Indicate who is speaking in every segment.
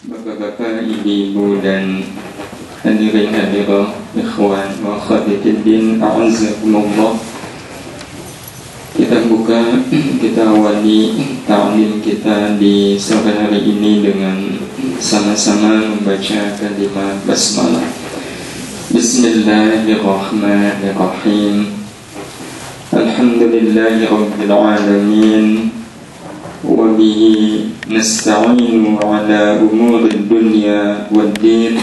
Speaker 1: Bapak-bapak, ibu-ibu dan hadirin hadirah, ikhwan wa akhwati din, a'azzakumullah. Kita awali ta'lim kita di sore hari ini dengan sama-sama membaca kalimat basmalah. Bismillahirrahmanirrahim. Alhamdulillahi rabbil alamin. وبه نستعين على أمور الدنيا والدين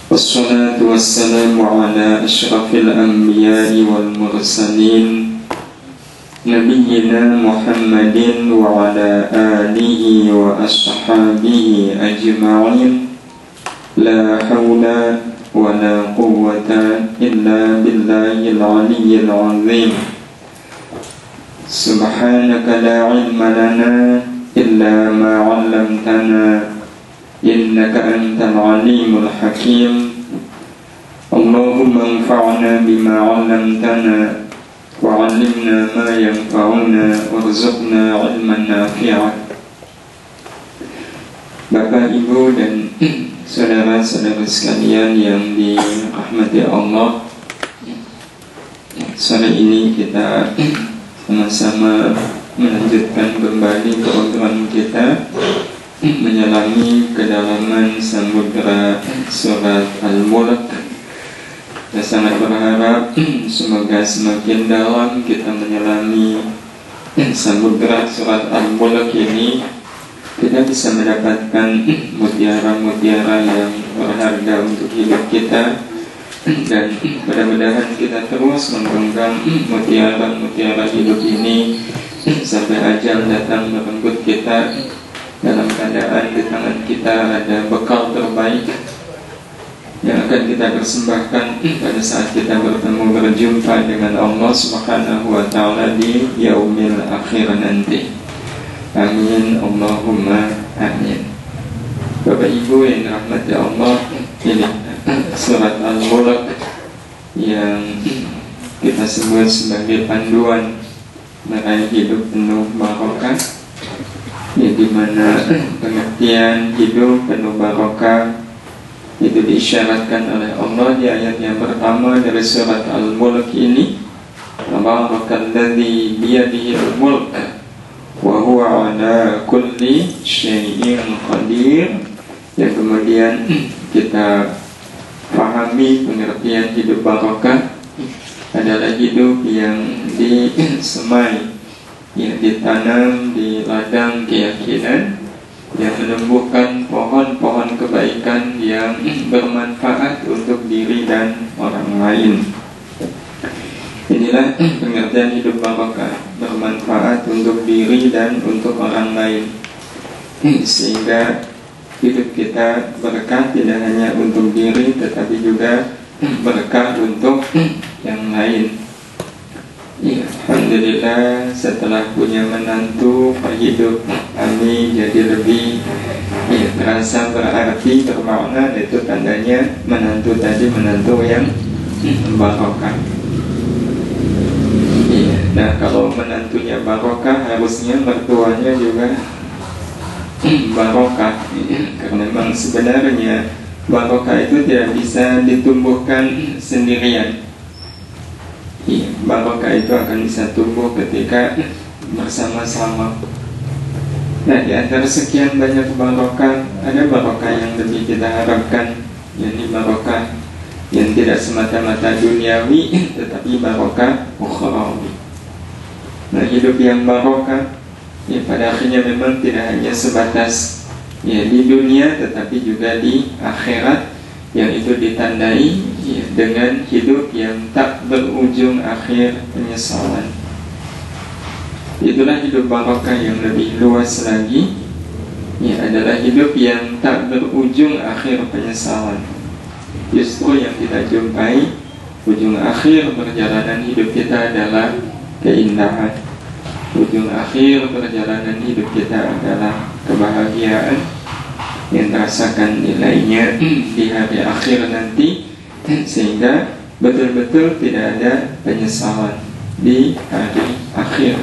Speaker 1: والصلاة والسلام على أشرف الأنبياء والمرسلين نبينا محمد وعلى آله وأصحابه أجمعين لا حول ولا قوة إلا بالله العلي العظيم سبحانك لا علم لنا إلا ما علمتنا إنك أنت العليم الحكيم اللهم انفعنا بما علمتنا وعلمنا ما ينفعنا وارزقنا علما نافعا. Bapak, Ibu dan saudara-saudara sekalian yang dirahmati Allah, sore ini kita sama-sama melanjutkan kembali program kita menyelami kedalaman samudera surat Al-Mulk. Kita sangat berharap semoga semakin dalam kita menyelami samudera surat Al-Mulk ini, kita bisa mendapatkan mutiara-mutiara yang berharga untuk hidup kita. Dan mudah-mudahan kita terus menggenggam mutiara-mutiara hidup ini sampai ajal datang merenggut kita dalam keadaan di tangan kita ada bekal terbaik yang akan kita persembahkan pada saat kita berjumpa dengan Allah Subhanahu wa ta'ala di yaumil akhir nanti. Amin, Allahumma amin. Bapak Ibu yang dirahmati Allah, ini surat Al-Mulk yang kita sebut sebagai panduan meraih hidup penuh barokah, ya, di mana pengertian hidup penuh barokah itu diisyaratkan oleh Allah di ayat yang pertama dari surat Al-Mulk ini. Tabarakalladzi biyadihil mulk wa huwa ala kulli syai'in qadir. Yang kemudian kita pahami pengertian hidup barokah adalah hidup yang disemai, yang ditanam di ladang keyakinan, yang menumbuhkan pohon-pohon kebaikan yang bermanfaat untuk diri dan orang lain. Inilah pengertian hidup barokah, bermanfaat untuk diri dan untuk orang lain, sehingga hidup kita berkah tidak hanya untuk diri tetapi juga berkah untuk yang lain. Ya, alhamdulillah setelah punya menantu, hidup kami jadi lebih terasa berarti, bermakna. Itu tandanya menantu tadi menantu yang barokah. Ya, nah kalau menantunya barokah, harusnya mertuanya juga barokah, karena memang sebenarnya barokah itu tidak bisa ditumbuhkan sendirian. Barokah itu akan bisa tumbuh ketika bersama-sama. Nah, di antara sekian banyak barokah, ada barokah yang lebih kita harapkan, yakni barokah yang tidak semata-mata duniawi tetapi barokah ukhrawi. Nah, hidup yang barokah, ya, pada akhirnya memang tidak hanya sebatas di dunia tetapi juga di akhirat, yang itu ditandai dengan hidup yang tak berujung akhir penyesalan. Itulah hidup barokah yang lebih luas lagi, adalah hidup yang tak berujung akhir penyesalan. Justru yang kita jumpai ujung akhir perjalanan hidup kita adalah keindahan. Ujung akhir perjalanan hidup kita adalah kebahagiaan yang terasakan nilainya di hari akhir nanti, sehingga betul-betul tidak ada penyesalan di hari akhir,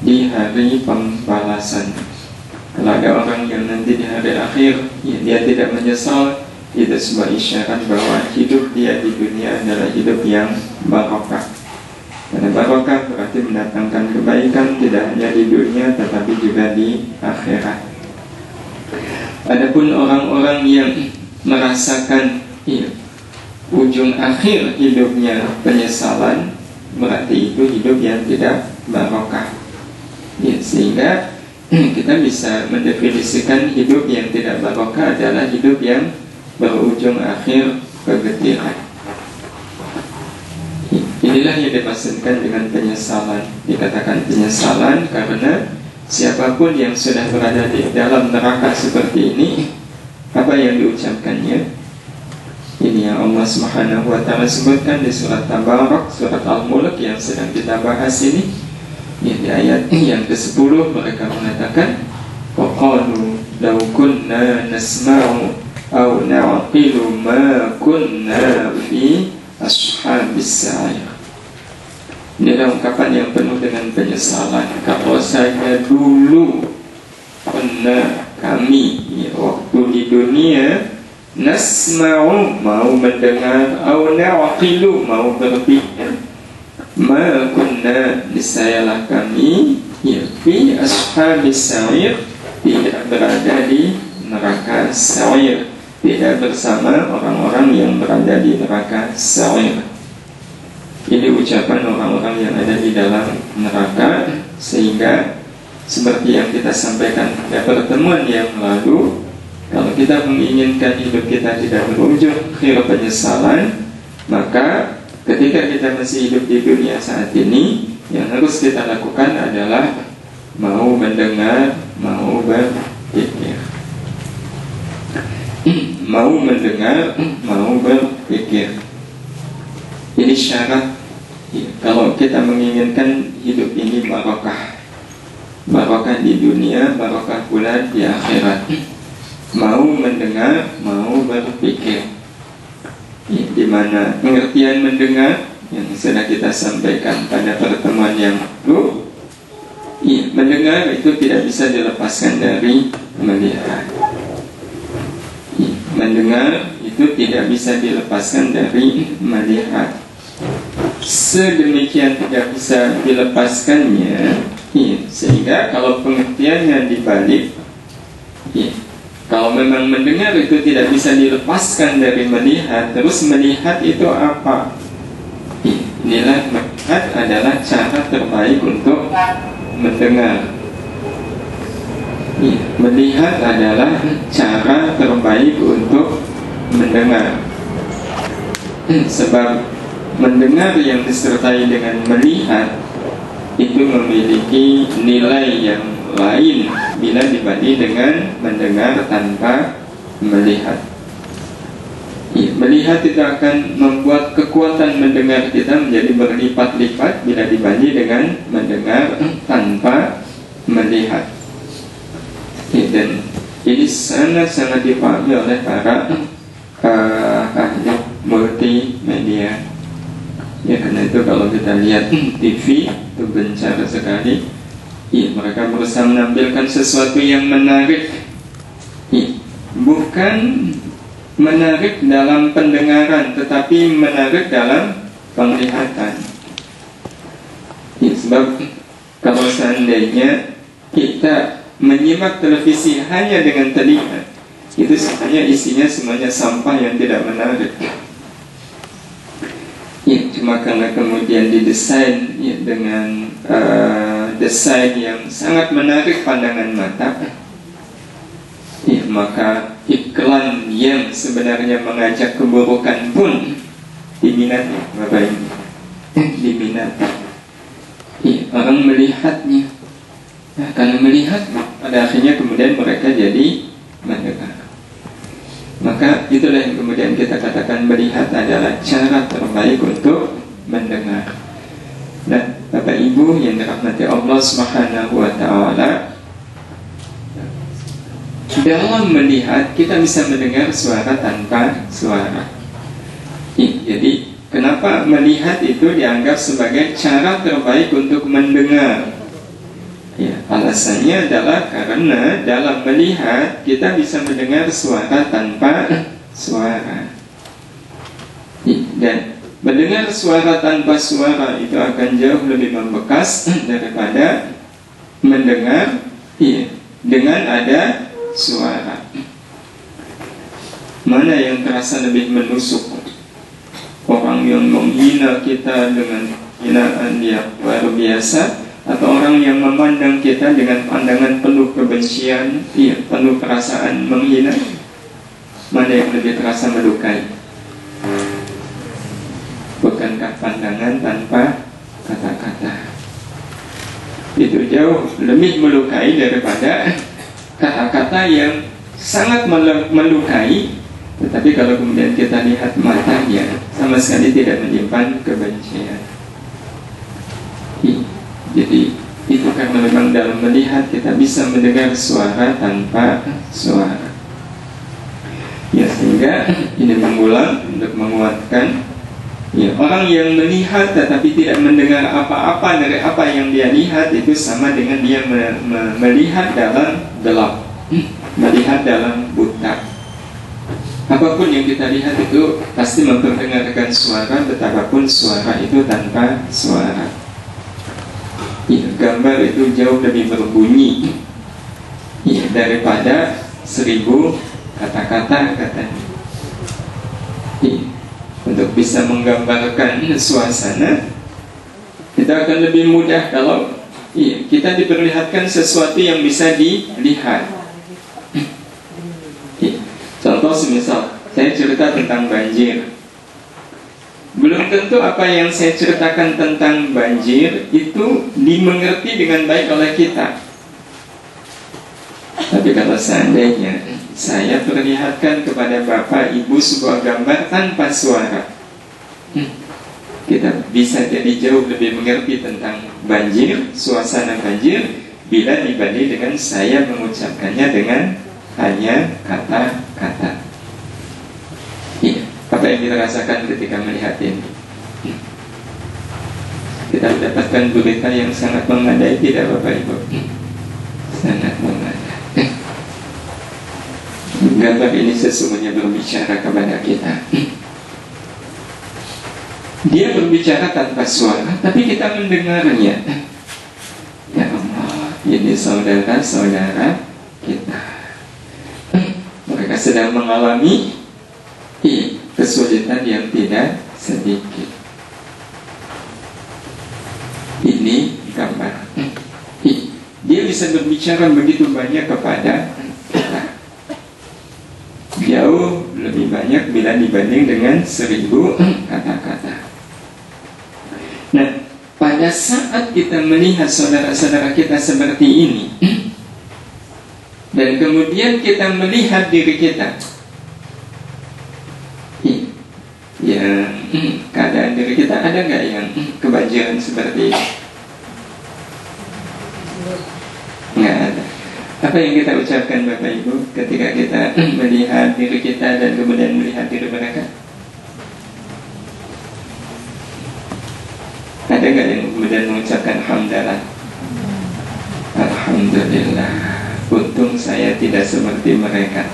Speaker 1: di hari pembalasan. Kalau ada orang yang nanti di hari akhir ya, dia tidak menyesal, itu sebuah isyarat bahwa hidup dia di dunia adalah hidup yang barokah. Karena barokah berarti mendatangkan kebaikan tidak hanya di dunia tetapi juga di akhirat. Adapun orang-orang yang merasakan ujung akhir hidupnya penyesalan, berarti itu hidup yang tidak barokah. Ya, sehingga kita bisa mendefinisikan hidup yang tidak barokah adalah hidup yang berujung akhir kegetiran. Inilah yang dimaksudkan dengan penyesalan. Dikatakan penyesalan karena siapapun yang sudah berada di dalam neraka seperti ini, apa yang diucapkannya? Ini yang Allah Subhanahu wa ta'ala sebutkan di surat Tabarak, surat Al-Mulk yang sedang kita bahas ini. Di ayat yang ke-10 mereka mengatakan, وَقَالُوا لَوْ كُنَّا نَسْمَعُ أَوْ نَعْقِلُ مَا كُنَّا فِي أَصْحَابِ السَّعِيرِ. Inilah ungkapan yang penuh dengan penyesalan. Kalau saja dulu pernah kami waktu di dunia nasma'u, mau mendengar, au na'qilu, mau berpikir, ma kunna, nisayalah kami fi ashabis sa'ir, tidak berada di neraka sa'ir, tidak bersama orang-orang yang berada di neraka sa'ir. Ini ucapan orang-orang yang ada di dalam neraka. Sehingga seperti yang kita sampaikan pada pertemuan yang lalu, kalau kita menginginkan hidup kita tidak berujung akhir penyesalan, maka ketika kita masih hidup di dunia saat ini, yang harus kita lakukan adalah mau mendengar, mau berpikir. Mau mendengar, mau berpikir. Ini syarat kalau kita menginginkan hidup ini barokah. Barokah di dunia, barokah pula di akhirat. Mau mendengar, mau berpikir. Di mana pengertian mendengar yang sudah kita sampaikan pada pertemuan yang lalu, mendengar itu tidak bisa dilepaskan dari melihat. Mendengar itu tidak bisa dilepaskan dari melihat. Sedemikian tidak bisa dilepaskannya, sehingga kalau pengertiannya dibalik, kalau memang mendengar itu tidak bisa dilepaskan dari melihat, terus melihat itu apa? Inilah melihat adalah cara terbaik untuk mendengar. Melihat adalah cara terbaik untuk mendengar. Sebab mendengar yang disertai dengan melihat itu memiliki nilai yang lain bila dibanding dengan mendengar tanpa melihat. Melihat itu akan membuat kekuatan mendengar kita menjadi berlipat-lipat bila dibanding dengan mendengar tanpa melihat. Dan ini sangat-sangat dipahami oleh para ahli multimedia. Ya, karena itu kalau kita lihat TV itu gencar sekali. Mereka berusaha menampilkan sesuatu yang menarik. Bukan menarik dalam pendengaran, tetapi menarik dalam penglihatan. Sebab kalau seandainya kita menyimak televisi hanya dengan telinga, itu sebenarnya isinya semuanya sampah yang tidak menarik. Cuma karena kemudian didesain dengan desain yang sangat menarik pandangan mata, maka iklan yang sebenarnya mengajak keburukan pun diminati. Bapak Ibu, diminati. Orang melihatnya. Karena melihat, pada akhirnya kemudian mereka jadi mendengar. Maka itulah yang kemudian kita katakan melihat adalah cara terbaik untuk mendengar. Dan Bapak Ibu yang dirahmati Allah Subhanahu wa ta'ala, dalam melihat kita bisa mendengar suara tanpa suara. Jadi kenapa melihat itu dianggap sebagai cara terbaik untuk mendengar? Alasannya adalah karena dalam melihat kita bisa mendengar suara tanpa suara. Dan mendengar suara tanpa suara itu akan jauh lebih membekas daripada mendengar dengan ada suara. Mana yang terasa lebih menusuk? Orang yang menghina kita dengan hinaan yang luar biasa, atau orang yang memandang kita dengan pandangan penuh kebencian, penuh perasaan menghina? Mana yang lebih terasa melukai? Bukankah pandangan tanpa kata-kata itu jauh lebih melukai daripada kata-kata yang sangat melukai, tetapi kalau kemudian kita lihat matanya sama sekali tidak menyimpan kebencian. Jadi itu karena memang dalam melihat kita bisa mendengar suara tanpa suara. Ya, sehingga ini mengulang untuk menguatkan, orang yang melihat tetapi tidak mendengar apa-apa dari apa yang dia lihat itu sama dengan dia melihat dalam gelap, melihat dalam buta. Apapun yang kita lihat itu pasti memperdengarkan suara, betapapun suara itu tanpa suara. Gambar itu jauh lebih berbunyi daripada 1000 kata-kata katanya. Untuk bisa menggambarkan suasana, kita akan lebih mudah kalau kita diperlihatkan sesuatu yang bisa dilihat. Contoh semisal saya cerita tentang banjir, belum tentu apa yang saya ceritakan tentang banjir itu dimengerti dengan baik oleh kita. Tapi kalau seandainya saya perlihatkan kepada bapak ibu sebuah gambar tanpa suara, kita bisa jadi jauh lebih mengerti tentang banjir, suasana banjir, bila dibanding dengan saya mengucapkannya dengan hanya kata-kata. Apa yang kita rasakan ketika melihat ini? Kita mendapatkan berita yang sangat memadai, tidak Bapak Ibu? Sangat memadai. Gambar ini sesungguhnya berbicara kepada kita. Dia berbicara tanpa suara, tapi kita mendengarnya. Ya Allah, ini saudara-saudara kita. Mereka sedang mengalami kesulitan yang tidak sedikit. Ini gambar. Dia bisa berbicara begitu banyak kepada kita, jauh lebih banyak bila dibanding dengan 1000 kata-kata. Nah, pada saat kita melihat saudara-saudara kita seperti ini, dan kemudian kita melihat diri kita, ya, keadaan diri kita ada nggak yang kebanjiran seperti ini? Nggak ada. Apa yang kita ucapkan Bapak Ibu ketika kita melihat diri kita dan kemudian melihat diri mereka? Ada nggak yang kemudian mengucapkan hamdalah? Alhamdulillah, untung saya tidak seperti mereka.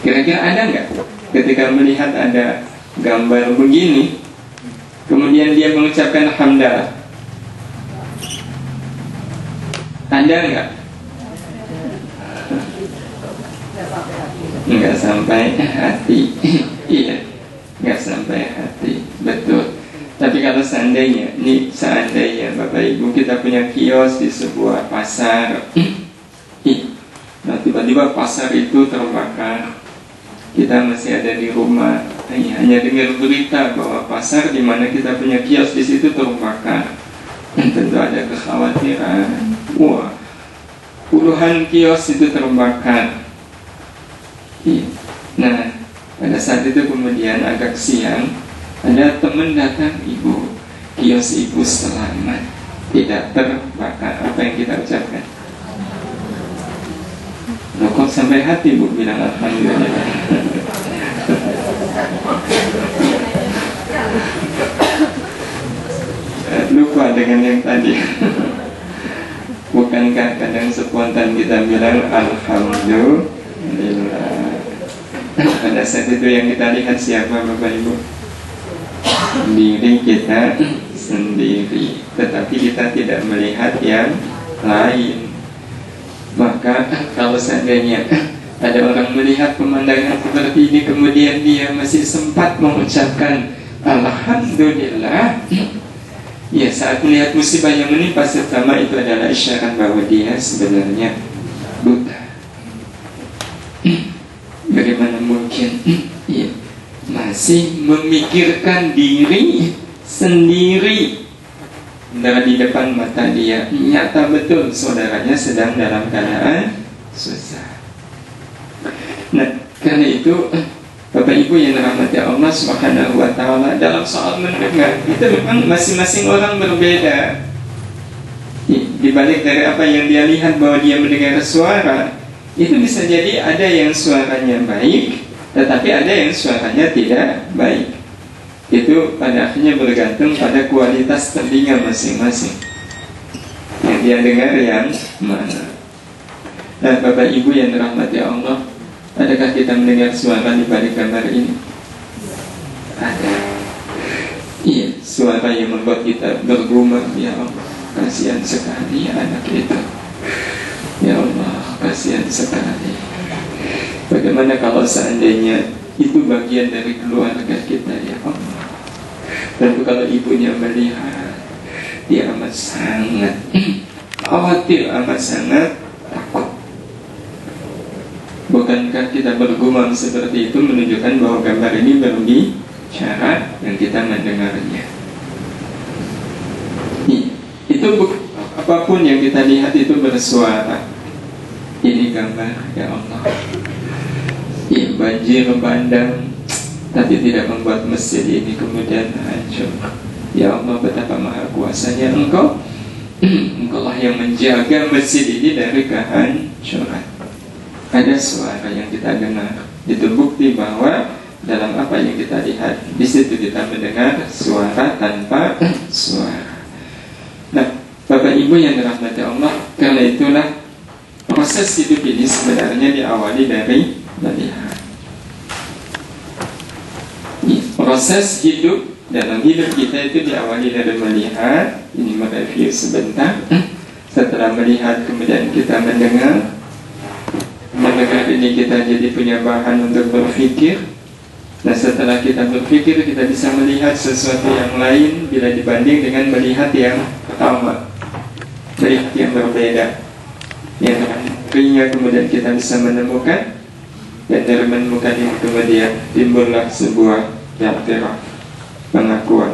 Speaker 1: Kira-kira ada nggak ketika melihat ada gambar begini, kemudian dia mengucapkan hamdalah? Ada nggak? Nggak sampai hati. Iya, nggak sampai hati, betul. Tapi kalau seandainya Bapak Ibu kita punya kios di sebuah pasar, nah tiba-tiba pasar itu terbakar, kita masih ada di rumah, hanya dengar berita bahwa pasar di mana kita punya kios di situ terbakar, tentu ada kekhawatiran. Wah, puluhan kios itu terbakar. Nah, pada saat itu kemudian agak siang, ada teman datang, ibu, kios ibu selamat, tidak terbakar. Apa yang kita ucapkan? Loh, kok sampai hati bu bilang alhamdulillah? Lupa dengan yang tadi. bukankah kadang spontan kita bilang alhamdulillah. Pada saat itu yang kita lihat siapa Bapak Ibu? Diri kita sendiri, tetapi kita tidak melihat yang lain. Maka kalau seandainya ada orang melihat pemandangan seperti ini, kemudian dia masih sempat mengucapkan alhamdulillah, ya saat melihat musibah yang menimpa pertama itu adalah isyarat bahwa dia sebenarnya buta. Bagaimana mungkin ya, masih memikirkan diri sendiri di depan mata dia. Nyata betul saudaranya sedang dalam keadaan susah. Nah, karena itu Bapak Ibu yang dirahmati Allah Subhanahu wa taala, dalam soal mendengar itu memang masing-masing orang berbeda. Di balik dari apa yang dia lihat bahwa dia mendengar suara, itu bisa jadi ada yang suaranya baik, tetapi ada yang suaranya tidak baik. Itu pada akhirnya bergantung pada kualitas telinga masing-masing yang dia dengar yang mana. Nah, Bapak Ibu yang dirahmati Allah, adakah kita mendengar suara di balik gambar ini? Ada. Iya, suara yang membuat kita bergumam, ya Allah, kasihan sekali anak itu. Ya Allah, kasihan sekali. Bagaimana kalau seandainya itu bagian dari keluarga kita, ya Allah. Tentu kalau ibunya melihat, dia amat sangat khawatir, amat sangat takut. Bukankah kita bergumam seperti itu menunjukkan bahwa gambar ini berbicara dan kita mendengarnya? Itu apapun yang kita lihat itu bersuara. Ini gambar, ya Allah. Ya, banjir bandang, tapi tidak membuat masjid ini kemudian hancur. Ya Allah, betapa maha kuasanya Engkau. Engkau lah yang menjaga masjid ini dari kehancuran. Ada suara yang kita dengar. Itu bukti bahwa dalam apa yang kita lihat, di situ kita mendengar suara tanpa suara. Nah, Bapak Ibu yang dirahmati Allah, karena itulah proses hidup ini sebenarnya diawali dari melihat. Proses hidup dalam hidup kita itu diawali dari melihat. Ini mereview sebentar. Setelah melihat kemudian kita mendengar. Mendengar ini kita jadi punya bahan untuk berpikir. Nah, setelah kita berpikir, kita bisa melihat sesuatu yang lain bila dibanding dengan melihat yang pertama, melihat yang berbeda. Yang akhirnya kemudian kita bisa menemukan, dan dari menemukan ini kemudian timbullah sebuah i'tiraf, pengakuan.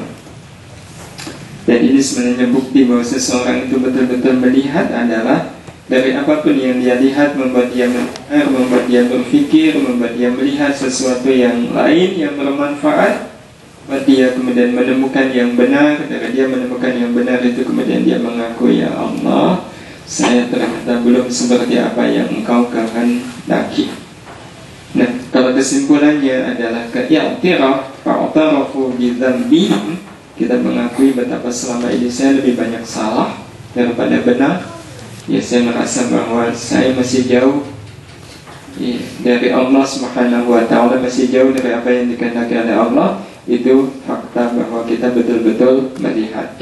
Speaker 1: Dan ini sebenarnya bukti bahwa seseorang itu betul-betul melihat adalah dari apapun yang dia lihat membuat dia mendengar, membuat dia berpikir, membuat dia melihat sesuatu yang lain yang bermanfaat, membuat dia kemudian menemukan yang benar. Dari dia menemukan yang benar itu kemudian dia mengaku, ya Allah, saya ternyata belum seperti apa yang Engkau kehendaki. Nah, kalau kesimpulannya adalah i'tiraf, fa'tarafu bidzambihim, kita mengakui betapa selama ini saya lebih banyak salah daripada benar. Ya, saya merasa bahwa saya masih jauh dari Allah Subhanahu wa ta'ala, masih jauh dari apa yang dikehendaki oleh Allah. Itu fakta bahwa kita betul-betul melihat.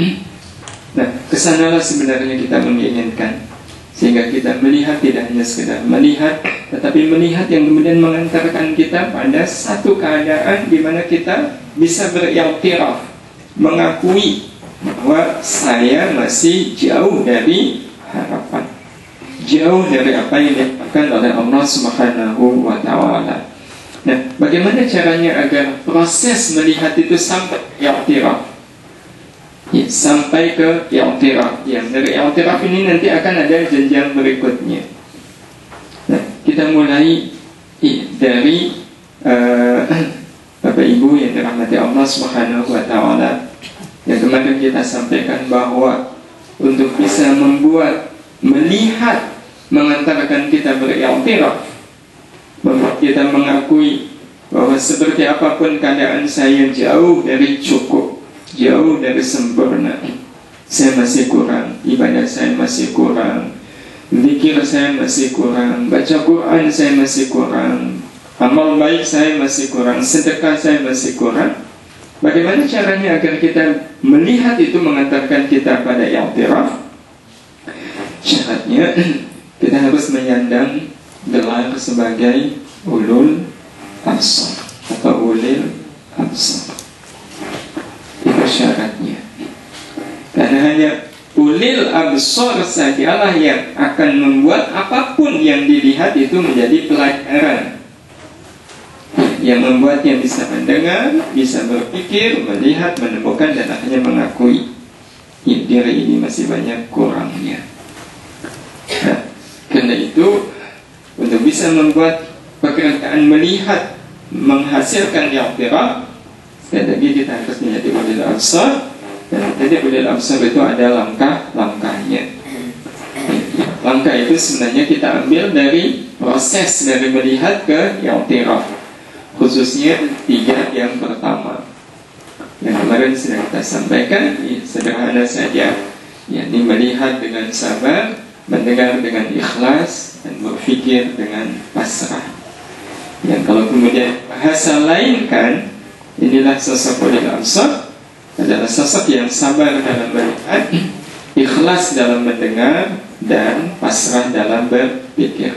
Speaker 1: Nah, kesanalah sebenarnya kita menginginkan, sehingga kita melihat tidak hanya sekedar melihat, tetapi melihat yang kemudian mengantarkan kita pada satu keadaan di mana kita bisa beriktiraf, mengakui bahwa saya masih jauh dari harapan, jauh dari apa yang dilakukan oleh Allah Subhanahu wa ta'ala. Nah, bagaimana caranya agar proses melihat itu sampai i'tiraf? Ya, sampai ke i'tiraf. Yang dari i'tiraf ini nanti akan ada jenjang berikutnya. Nah, kita mulai dari Bapak Ibu yang dirahmati Allah Subhanahu wa ta'ala, yang kemarin kita sampaikan bahwa untuk bisa membuat melihat mengantarkan kita beriktiraf, membuat kita mengakui bahwa seperti apapun keadaan saya jauh dari cukup, jauh dari sempurna. Saya masih kurang, ibadah saya masih kurang, zikir saya masih kurang, baca Quran saya masih kurang, amal baik saya masih kurang, sedekah saya masih kurang. Bagaimana caranya agar kita melihat itu mengantarkan kita pada i'tiraf? Syaratnya kita harus menyandang gelar sebagai ulul absar atau ulil absar. Itu syaratnya. Karena hanya ulil absar sajalah yang akan membuat apapun yang dilihat itu menjadi pelajaran, yang membuatnya bisa mendengar, bisa berpikir, melihat, menemukan, dan akhirnya mengakui diri ini masih banyak kurangnya. Nah, karena itu untuk bisa membuat pekerjaan melihat menghasilkan i'tiraf, sekali lagi kita harus menjadi ulil absar. Dan jadi ulil absar itu ada langkah-langkahnya. Langkah itu sebenarnya kita ambil dari proses dari melihat ke i'tiraf, khususnya 3 yang pertama yang kemarin sudah kita sampaikan. Sederhana saja, yakni melihat dengan sabar, mendengar dengan ikhlas, dan berpikir dengan pasrah. Yang kalau kemudian bahasa lain kan, inilah sosok ulil absar, adalah sosok yang sabar dalam melihat, ikhlas dalam mendengar, dan pasrah dalam berpikir.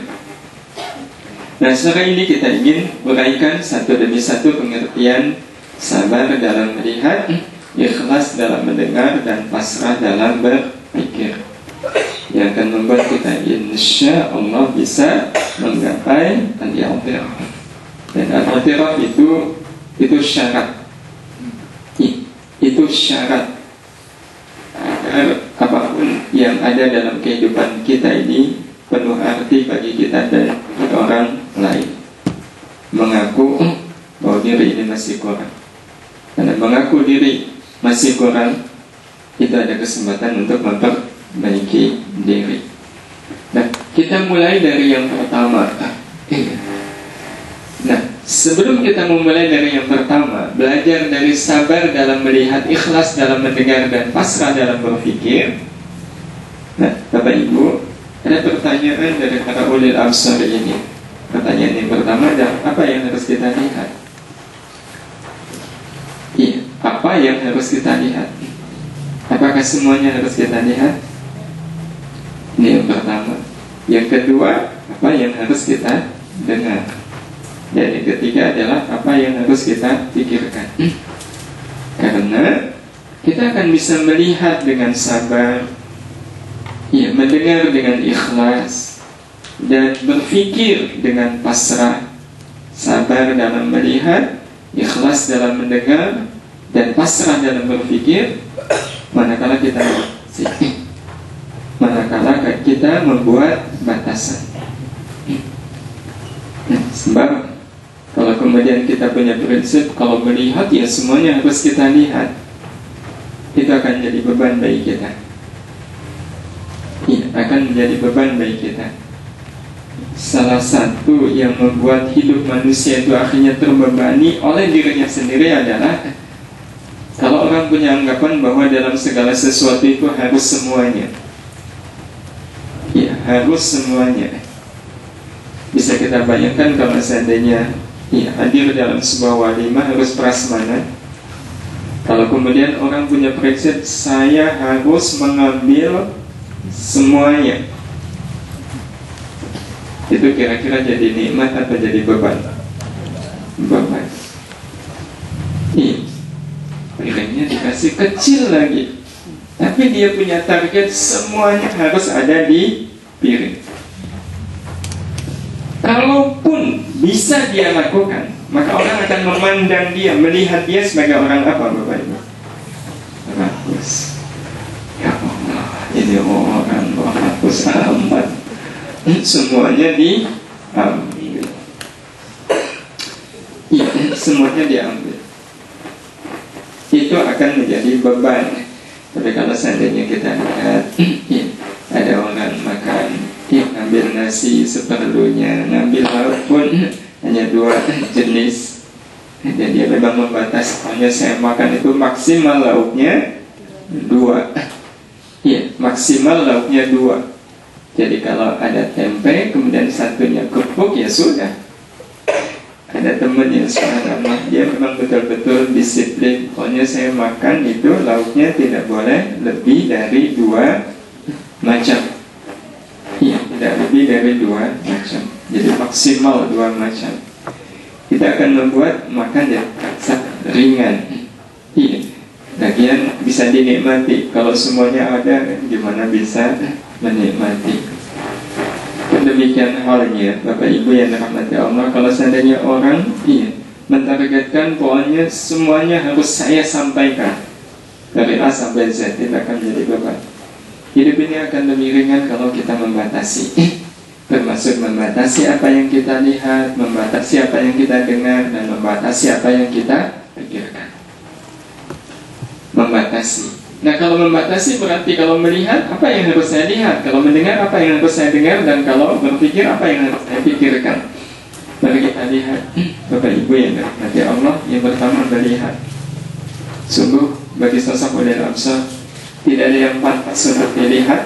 Speaker 1: Nah, secara ini kita ingin uraikan satu demi satu pengertian sabar dalam melihat, ikhlas dalam mendengar, dan pasrah dalam berpikir, yang akan membuat kita insya Allah bisa menggapai al-i'tiraf. Dan al-i'tiraf itu syarat. Itu syarat agar apapun yang ada dalam kehidupan kita ini penuh arti bagi kita dan orang lain. Mengaku bahwa diri ini masih kurang. Karena mengaku diri masih kurang, itu ada kesempatan untuk memperbaiki diri. Nah, kita mulai dari yang pertama. Nah, sebelum kita memulai dari yang pertama, belajar dari sabar dalam melihat, ikhlas dalam mendengar, dan pasrah dalam berpikir. Nah, Bapak Ibu, ada pertanyaan dari para ulil absar ini. Pertanyaan yang pertama adalah, apa yang harus kita lihat? Iya, apa yang harus kita lihat? Apakah semuanya harus kita lihat? Ini yang pertama. Yang kedua, apa yang harus kita dengar? Dan yang ketiga adalah apa yang harus kita pikirkan. Karena kita akan bisa melihat dengan sabar, ya, mendengar dengan ikhlas, dan berpikir dengan pasrah. Sabar dalam melihat, ikhlas dalam mendengar, dan pasrah dalam berpikir, manakala kita membuat batasan. Sebab kalau kemudian kita punya prinsip, kalau melihat ya semuanya harus kita lihat, itu akan jadi beban bagi kita. Ya, akan menjadi beban bagi kita. Salah satu yang membuat hidup manusia itu akhirnya terbebani oleh dirinya sendiri adalah kalau orang punya anggapan bahwa dalam segala sesuatu itu harus semuanya. Ya, harus semuanya. Bisa kita bayangkan kalau seandainya hadir dalam sebuah walimah harus prasmanan. Kalau kemudian orang punya prinsip, saya harus mengambil semuanya, itu kira-kira jadi nikmat atau jadi beban? Beban. Piringnya dikasih kecil lagi, tapi dia punya target semuanya harus ada di piring. Kalaupun bisa dia lakukan, maka orang akan memandang dia, melihat dia sebagai orang apa, Bapak Ibu? Rakus. Ya Allah, ini orang rakus amat. Semuanya diambil. Iya, semuanya diambil. Itu akan menjadi beban. Tapi kalau seandainya kita lihat, ada orang makan, ngambil nasi seperlunya, ngambil lauk pun hanya 2 jenis, dan dia memang membatasi, hanya saya makan itu maksimal lauknya 2. Iya, maksimal lauknya 2. Jadi kalau ada tempe, kemudian satunya kerupuk, ya sudah. Ada teman yang subhanallah, dia memang betul-betul disiplin. Pokoknya saya makan itu lauknya tidak boleh lebih dari 2 macam. Iya, tidak lebih dari 2 macam. Jadi maksimal 2 macam. Kita akan membuat makan yang sangat ringan. Iya, lagian bisa dinikmati. Kalau semuanya ada, gimana bisa menikmati? Demikian halnya Bapak Ibu yang dirahmati Allah. Kalau seandainya orang mentargetkan pokoknya semuanya harus saya sampaikan dari A sampai Z, tidak akan jadi beban. Hidup ini akan lebih ringan kalau kita membatasi, termasuk membatasi apa yang kita lihat, membatasi apa yang kita dengar, dan membatasi apa yang kita pikirkan. Membatasi. Nah, kalau membatasi berarti kalau melihat apa yang harus saya lihat, kalau mendengar apa yang harus saya dengar, dan kalau berpikir apa yang harus saya pikirkan. Mari kita lihat Bapak Ibu yang dirahmati Allah. Yang pertama melihat. Sungguh bagi sosok ulil absar tidak ada yang pantas untuk dilihat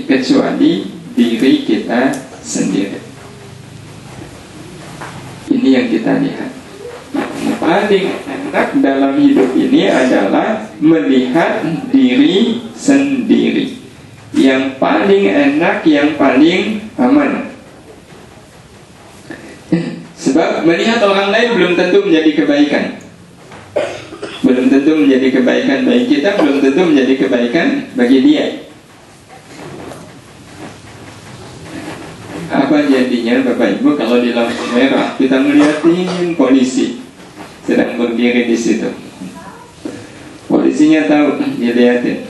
Speaker 1: kecuali diri kita sendiri. Ini yang kita lihat. Yang paling enak dalam hidup ini adalah melihat diri sendiri. Yang paling enak, yang paling aman. Sebab melihat orang lain belum tentu menjadi kebaikan. Belum tentu menjadi kebaikan bagi kita, belum tentu menjadi kebaikan bagi dia. Apa jadinya Bapak Ibu kalau di lampu merah kita melihatin polisi sedang berdiri di situ. Polisinya tahu, dilihatin.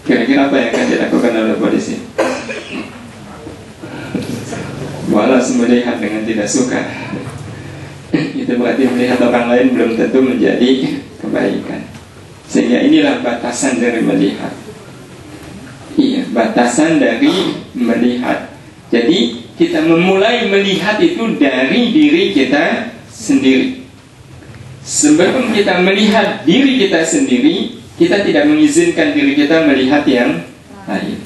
Speaker 1: Kira-kira apa yang akan dilakukan oleh polisi? Balas melihat dengan tidak suka. Itu berarti melihat orang lain belum tentu menjadi kebaikan. Sehingga inilah batasan dari melihat. Iya, batasan dari melihat. Jadi kita memulai melihat itu dari diri kita sendiri. Sebelum kita melihat diri kita sendiri, kita tidak mengizinkan diri kita melihat yang lain.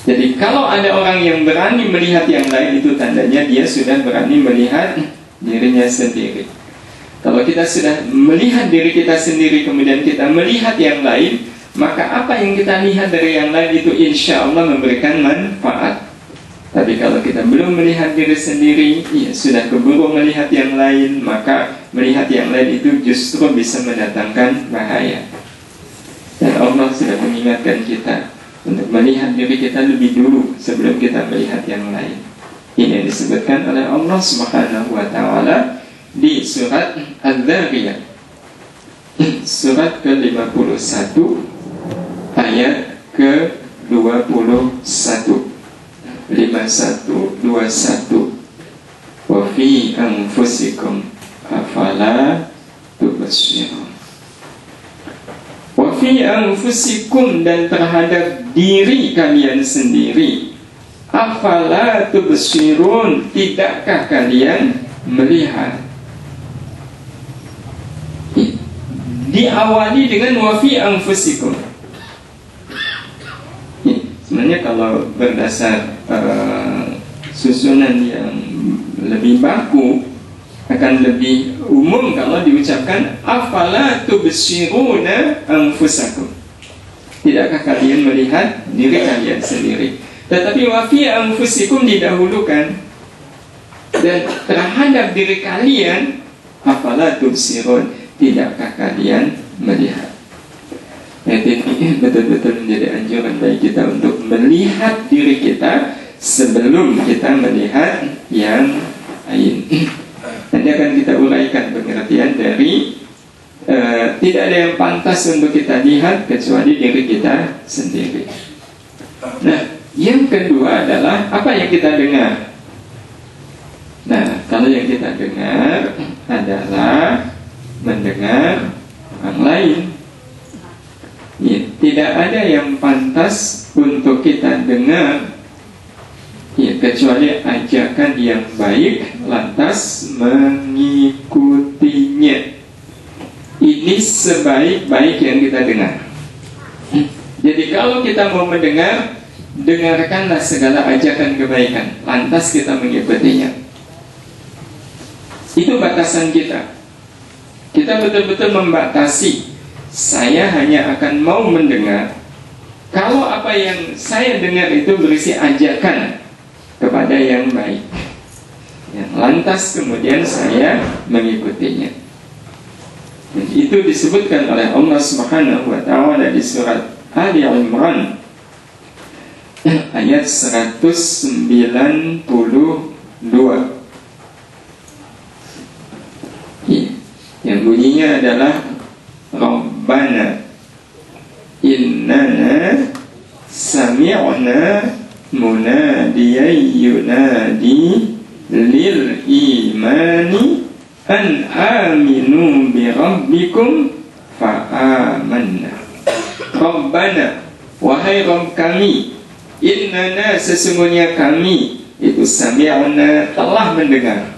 Speaker 1: Jadi kalau ada orang yang berani melihat yang lain, itu tandanya dia sudah berani melihat dirinya sendiri. Kalau kita sudah melihat diri kita sendiri, kemudian kita melihat yang lain, maka apa yang kita lihat dari yang lain itu insya Allah memberikan manfaat. Tapi kalau kita belum melihat diri sendiri, sudah keburu melihat yang lain, maka melihat yang lain itu justru bisa mendatangkan bahaya. Dan Allah sudah mengingatkan kita untuk melihat diri kita lebih dulu sebelum kita melihat yang lain. Ini disebutkan oleh Allah Subhanahu wa ta'ala di surat Al-Dzariyat, surat ke-51 ayat ke-21. 51-21. Wa fi anfusikum afala tubsirun. Wa fi anfusikum, dan terhadap diri kalian sendiri, afala tubsirun, tidakkah kalian melihat? Diawali dengan wa fi anfusikum. Sebenarnya kalau berdasar susunan yang lebih baku, akan lebih umum kalau diucapkan afala tubsiruna anfusakum. Tidakkah kalian melihat diri kalian sendiri? Tetapi wa fi anfusikum didahulukan. Dan terhadap diri kalian, afala tubsirun, tidakkah kalian melihat? Ini betul-betul menjadi anjuran bagi kita untuk melihat diri kita sebelum kita melihat yang lain. Nanti akan kita uraikan pengertian dari tidak ada yang pantas untuk kita lihat kecuali diri kita sendiri. Nah, yang kedua adalah apa yang kita dengar. Nah, kalau yang kita dengar adalah mendengar orang lain. Tidak ada yang pantas untuk kita dengar kecuali ajakan yang baik, lantas mengikutinya. Ini sebaik-baik yang kita dengar. Jadi kalau kita mau mendengar, dengarkanlah segala ajakan kebaikan, lantas kita mengikutinya. Itu batasan kita. Kita betul-betul membatasi. Saya hanya akan mau mendengar kalau apa yang saya dengar itu berisi ajakan kepada yang baik. Lantas kemudian saya mengikutinya. Dan itu disebutkan oleh Allah Subhanahu wa ta'ala di surat Ali Imran ayat 192. Yang bunyinya adalah Rabbana innana sami'na munadiyan yunadi lil imani an aminu bi rabbikum fa amanna. Rabbana, wahai Rabb kami, innana sesungguhnya kami itu sami'na telah mendengar.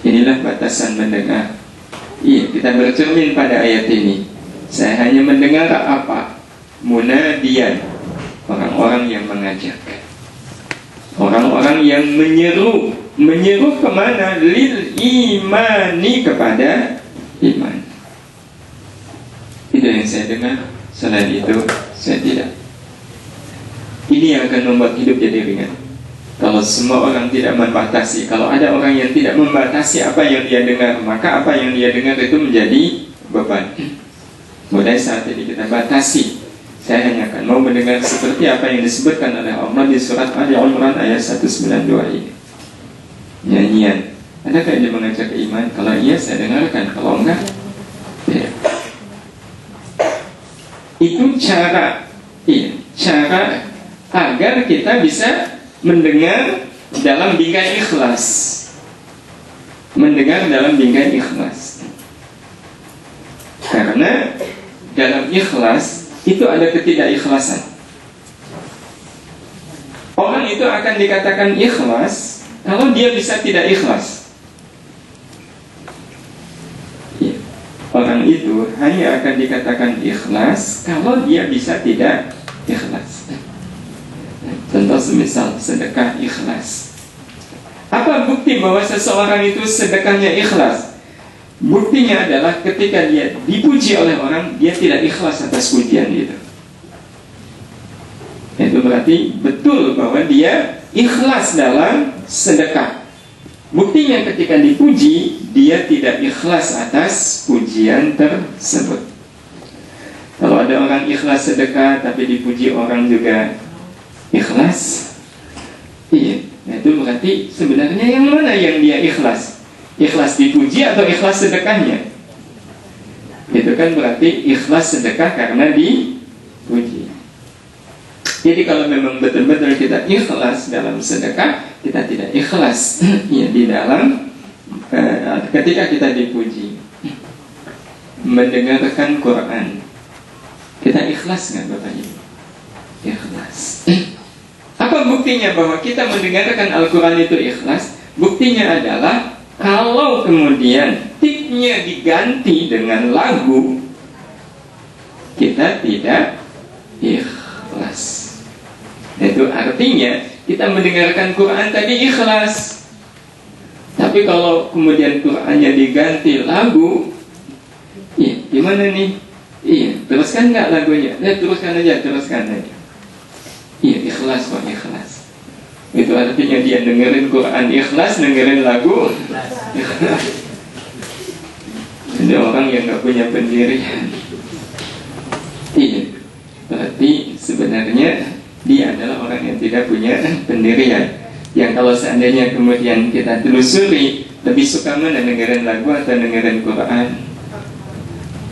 Speaker 1: Inilah batasan mendengar. Iya, kita bercermin pada ayat ini. Saya hanya mendengar apa? Munadiyan, orang-orang yang mengajak, orang-orang yang menyeru. Menyeru kemana? Lil imani, kepada iman. Itu yang saya dengar. Selain itu saya tidak. Ini yang akan membuat hidup jadi ringan. Kalau semua orang tidak membatasi, kalau ada orang yang tidak membatasi apa yang dia dengar, maka apa yang dia dengar itu menjadi beban. Mulai saat ini kita batasi. Saya hanya akan mau mendengar seperti apa yang disebutkan oleh Allah di surat Ali Imran ayat 192 ini. Nyanyian. Adakah ini mengajak ke iman? Kalau iya saya dengarkan, kalau enggak tidak. Itu cara agar kita bisa mendengar dalam bingkai ikhlas. Mendengar dalam bingkai ikhlas. Karena dalam ikhlas itu ada ketidakikhlasan. Orang itu akan dikatakan ikhlas kalau dia bisa tidak ikhlas. Orang itu hanya akan dikatakan ikhlas kalau dia bisa tidak ikhlas. Contoh semisal sedekah ikhlas. Apa bukti bahwa seseorang itu sedekahnya ikhlas? Buktinya adalah ketika dia dipuji oleh orang, dia tidak ikhlas atas pujian itu. Itu berarti betul bahwa dia ikhlas dalam sedekah. Buktinya ketika dipuji, dia tidak ikhlas atas pujian tersebut. Kalau ada orang ikhlas sedekah tapi dipuji orang juga ikhlas, iya, itu berarti sebenarnya yang mana yang dia ikhlas? Ikhlas dipuji atau ikhlas sedekahnya? Itu kan berarti ikhlas sedekah karena dipuji. Jadi kalau memang betul-betul kita ikhlas dalam sedekah, kita tidak ikhlas ya di dalam ketika kita dipuji. Mendengarkan Quran, kita ikhlas nggak Bapak Ibu? Ikhlas. Apa buktinya bahwa kita mendengarkan Al-Quran itu ikhlas? Buktinya adalah kalau kemudian tiknya diganti dengan lagu, kita tidak ikhlas. Itu artinya kita mendengarkan Quran tadi ikhlas, tapi kalau kemudian Qurannya diganti lagu, iya, gimana nih? Iya, teruskan nggak lagunya? Teruskan aja. Iya, ikhlas kok, ikhlas. Itu artinya dia dengerin Quran ikhlas, dengerin lagu ikhlas. Ada orang yang nggak punya pendirian. Iya, berarti sebenarnya dia adalah orang yang tidak punya pendirian. Yang kalau seandainya kemudian kita telusuri, lebih suka mana dengerin lagu atau dengerin Quran?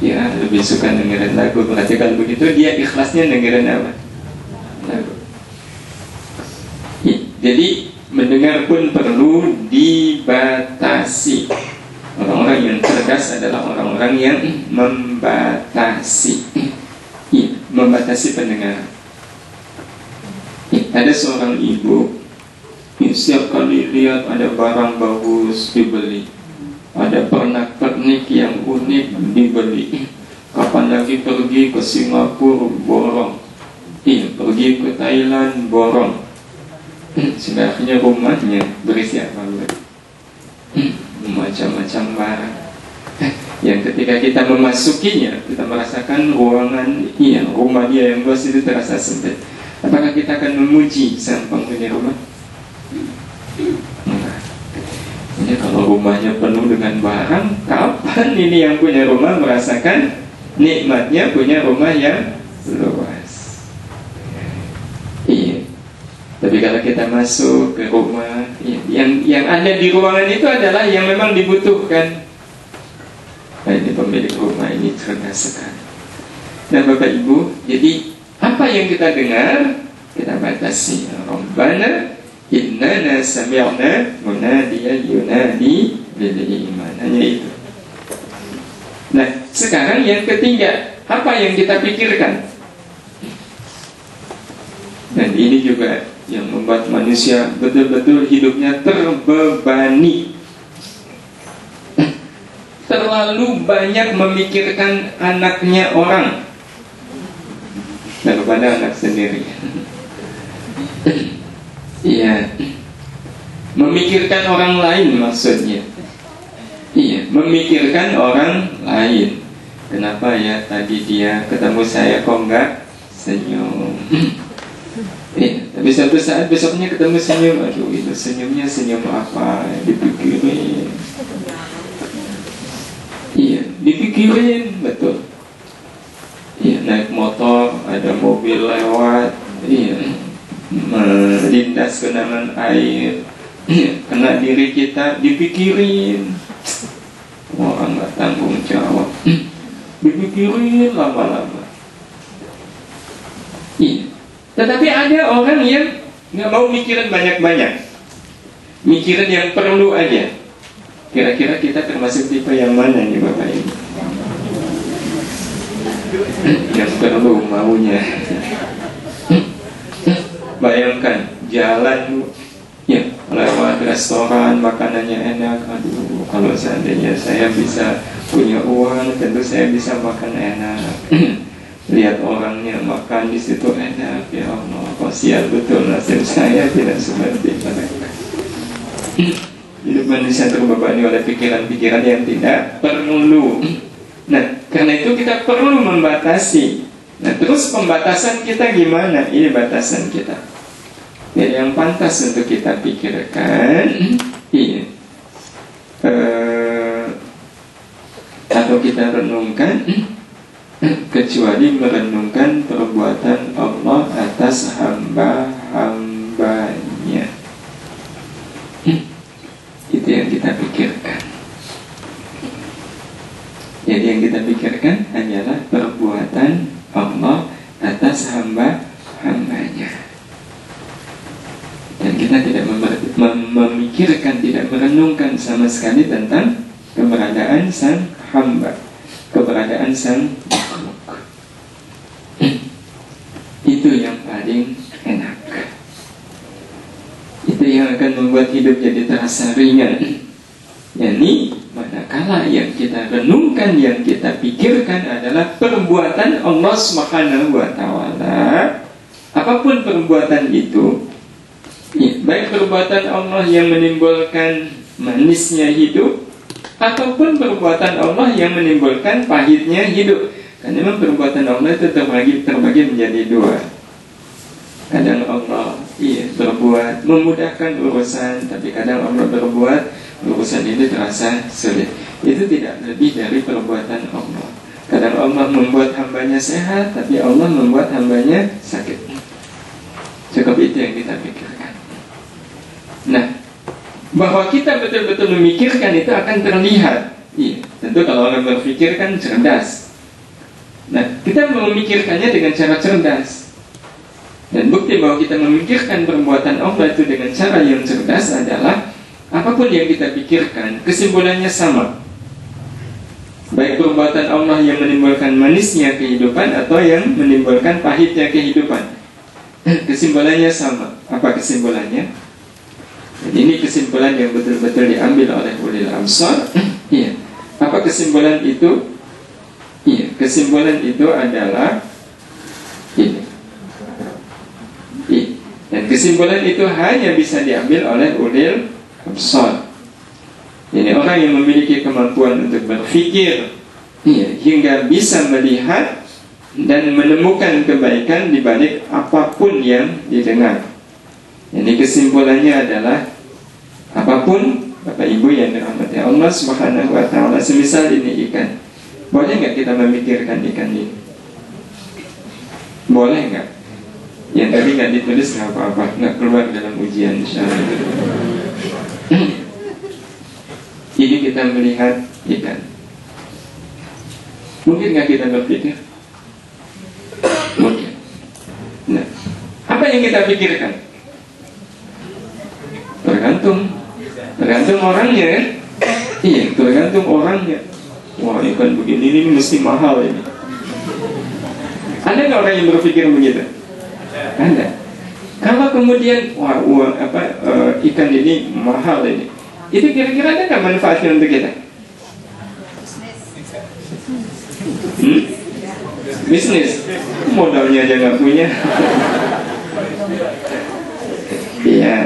Speaker 1: Ya, lebih suka dengerin lagu. Berarti kalau begitu dia ikhlasnya dengerin apa? Lagu. Jadi mendengar pun perlu dibatasi. Orang-orang yang cerdas adalah orang-orang yang membatasi. Membatasi pendengaran. Ada seorang ibu, setiap kali lihat ada barang bagus dibeli, ada pernak-pernik yang unik dibeli, Kapan lagi pergi ke Singapura, borong. Iya, pergi ke Thailand, borong. Sehingga akhirnya rumahnya berisi apa? Macam-macam barang. Yang ketika kita memasukinya, kita merasakan ruangan, rumah dia yang luas itu terasa sempit. Apakah kita akan memuji sang penghuni rumah? Jadi kalau rumahnya penuh dengan barang, kapan ini yang punya rumah merasakan nikmatnya punya rumah yang luas? Iya. Tapi kalau kita masuk ke rumah, yang ada di ruangan itu adalah yang memang dibutuhkan. Nah, ini pemilik rumah ini cerdas sekali. Dan Bapak Ibu, jadi apa yang kita dengar, kita batasi. Rabbana innana sami'na munadiyan yunadi lil iman. Hanya itu. Nah, sekarang yang ketiga, apa yang kita pikirkan? Dan ini juga yang membuat manusia betul-betul hidupnya terbebani. Terlalu banyak memikirkan anaknya orang daripada anak sendiri. Iya, memikirkan orang lain maksudnya. Iya, memikirkan orang lain. Kenapa ya tadi dia ketemu saya kok enggak senyum? Tapi suatu saat besoknya ketemu senyum. Aduh, itu senyumnya senyum apa? Dipikirin. Iya, dipikirin betul. Iya, naik motor, ada mobil lewat. Iya, melindas genangan air. Kena diri kita, dipikirin. Orang nggak tanggung jawab. Dipikirin lama-lama. Iya. Tetapi ada orang yang nggak mau mikirin banyak-banyak, mikirin yang perlu aja. Kira-kira kita termasuk tipe yang mana nih Bapak Ibu? Yang perlu maunya. Bayangkan jalan, ya, lewat restoran makanannya enak. Aduh, kalau seandainya saya bisa punya uang, tentu saya bisa makan enak. Lihat orangnya makan di situ enak, ya Allah, kasihan betul nasib saya tidak seperti mereka. Hidup manusia terbebani oleh pikiran-pikiran yang tidak perlu. Nah, karena itu kita perlu membatasi. Nah, terus pembatasan kita gimana? Ini batasan kita. Jadi yang pantas untuk kita pikirkan, atau kita renungkan, kecuali merenungkan perbuatan Allah atas hamba-hambanya. Itu yang kita pikirkan. Jadi yang kita pikirkan hanyalah perbuatan Allah atas hamba-hambanya. Dan kita tidak memikirkan, tidak merenungkan sama sekali tentang keberadaan sang hamba, keberadaan sang makhluk. Itu yang paling enak. Itu yang akan membuat hidup jadi terasa ringan. Yani manakala yang kita renungkan, yang kita pikirkan adalah perbuatan Allah Subhanahu wa ta'ala. Apapun perbuatan itu, baik perbuatan Allah yang menimbulkan manisnya hidup, ataupun perbuatan Allah yang menimbulkan pahitnya hidup. Karena memang perbuatan Allah itu terbagi menjadi dua. Kadang Allah berbuat memudahkan urusan, tapi kadang Allah berbuat urusan ini terasa sulit. Itu tidak lebih dari perbuatan Allah. Kadang Allah membuat hambanya sehat, tapi Allah membuat hambanya sakit. Cukup itu yang kita pikirkan. Nah, bahwa kita betul-betul memikirkan itu akan terlihat. Tentu kalau orang berpikir kan cerdas. Nah, kita memikirkannya dengan cara cerdas. Dan bukti bahwa kita memikirkan perbuatan Allah itu dengan cara yang cerdas adalah apapun yang kita pikirkan, kesimpulannya sama. Baik perbuatan Allah yang menimbulkan manisnya kehidupan atau yang menimbulkan pahitnya kehidupan, kesimpulannya sama. Apa kesimpulannya? Jadi ini kesimpulan yang betul-betul diambil oleh ulil absar. Apa kesimpulan itu? kesimpulan itu adalah ini. Dan kesimpulan itu hanya bisa diambil oleh ulil absar. Ini orang yang memiliki kemampuan untuk berpikir, hingga bisa melihat dan menemukan kebaikan di balik apapun yang didengar. Ini kesimpulannya adalah apapun, Bapak Ibu yang dirahmati Allah Subhanahu wa Ta'ala, semisal ini ikan, boleh nggak kita memikirkan ikan ini? Boleh nggak? Yang tadi nggak ditulis nggak apa-apa, nggak keluar dalam ujian insyaallah. Ini kita melihat ikan. Mungkin nggak kita berpikir? Mungkin. Nah, apa yang kita pikirkan? Tergantung orangnya ya. Iya, tergantung orangnya. Wah, ikan begini ini mesti mahal ini. Ada nggak orang yang berpikir begitu? Ada. Kalau kemudian ikan ini mahal ini, itu kira-kira ada nggak manfaatnya untuk kita? Bisnis. Modalnya aja nggak punya. Iya.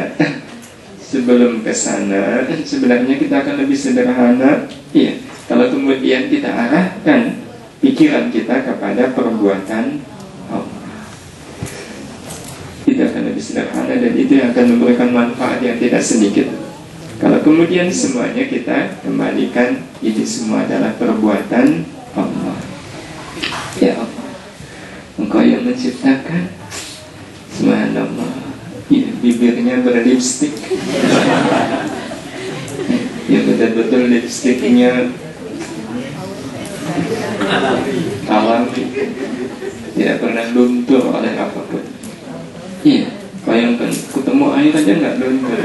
Speaker 1: Sebelum ke sana, sebenarnya kita akan lebih sederhana. Iya. Kalau kemudian kita arahkan pikiran kita kepada perbuatan Allah, itu akan lebih sederhana dan itu yang akan memberikan manfaat yang tidak sedikit. Kalau kemudian semuanya kita kembalikan, itu semua adalah perbuatan Allah. Ya Allah, Engkau yang menciptakan. Subhanallah. Ya, bibirnya berlipstik. Ya, betul-betul lipstiknya alami, tidak pernah luntur oleh apapun. Iya, bayangkan ketemu air aja nggak luntur.